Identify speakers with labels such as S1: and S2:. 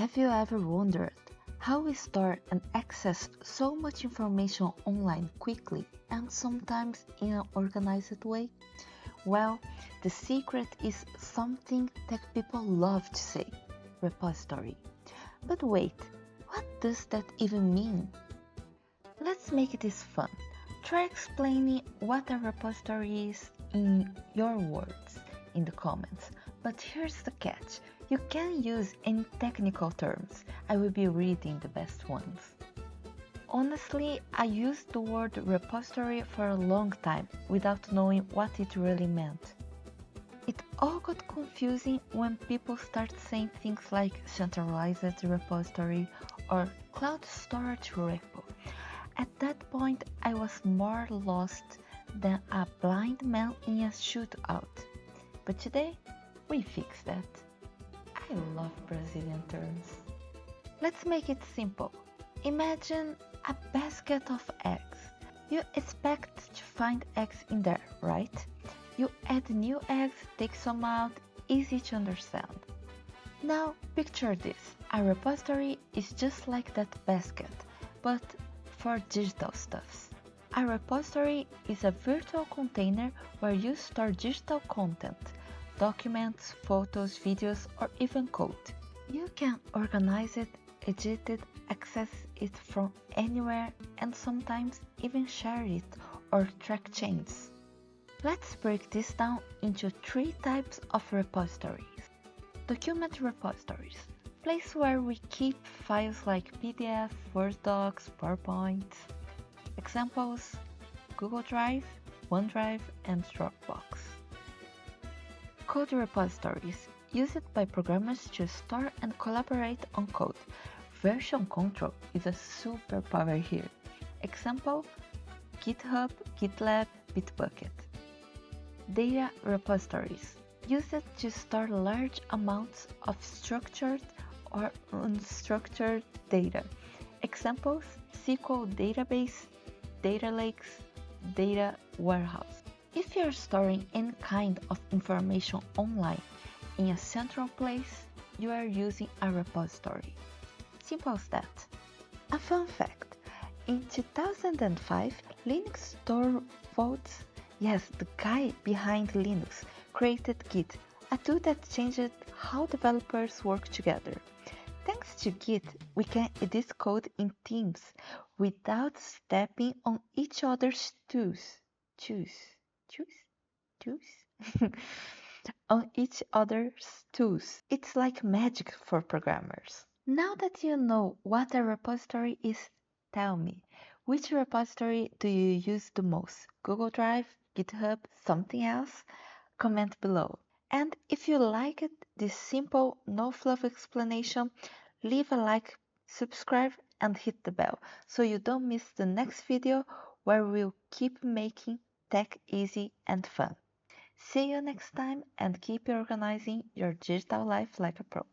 S1: Have you ever wondered how we store and access so much information online quickly and sometimes in an organized way? Well, the secret is something that people love to say, repository. But wait, what does that even mean? Let's make this fun. Try explaining what a repository is in your words in the comments. But here's the catch. You can use any technical terms. I will be reading the best ones. Honestly, I used the word repository for a long time without knowing what it really meant. It all got confusing when people start saying things like centralized repository or cloud storage repo. At that point, I was more lost than a blind man in a shootout. But today, we fixed that. I love Brazilian terms. Let's make it simple. Imagine a basket of eggs. You expect to find eggs in there, right? You add new eggs, take some out, easy to understand. Now picture this. A repository is just like that basket, but for digital stuffs. A repository is a virtual container where you store digital content, documents, photos, videos, or even code. You can organize it, edit it, access it from anywhere, and sometimes even share it or track changes. Let's break this down into 3 types of repositories. Document repositories, place where we keep files like PDF, Word docs, PowerPoint. Examples: Google Drive, OneDrive, and Dropbox. Code repositories, used by programmers to store and collaborate on code. Version control is a superpower here. Example: GitHub, GitLab, Bitbucket. Data repositories, used to store large amounts of structured or unstructured data. Examples: SQL database, data lakes, data warehouse. If you're storing any kind of information online in a central place, you are using a repository. Simple as that. A fun fact: in 2005, Linux Torvalds, yes, the guy behind Linux, created Git, a tool that changed how developers work together. Thanks to Git, we can edit code in teams without stepping on each other's toes. On each other's tools. It's like magic for programmers. Now that you know what a repository is, tell me, which repository do you use the most? Google Drive, GitHub, something else? Comment below. And if you liked this simple, no fluff explanation, leave a like, subscribe, and hit the bell so you don't miss the next video where we'll keep making tech easy and fun. See you next time and keep organizing your digital life like a pro.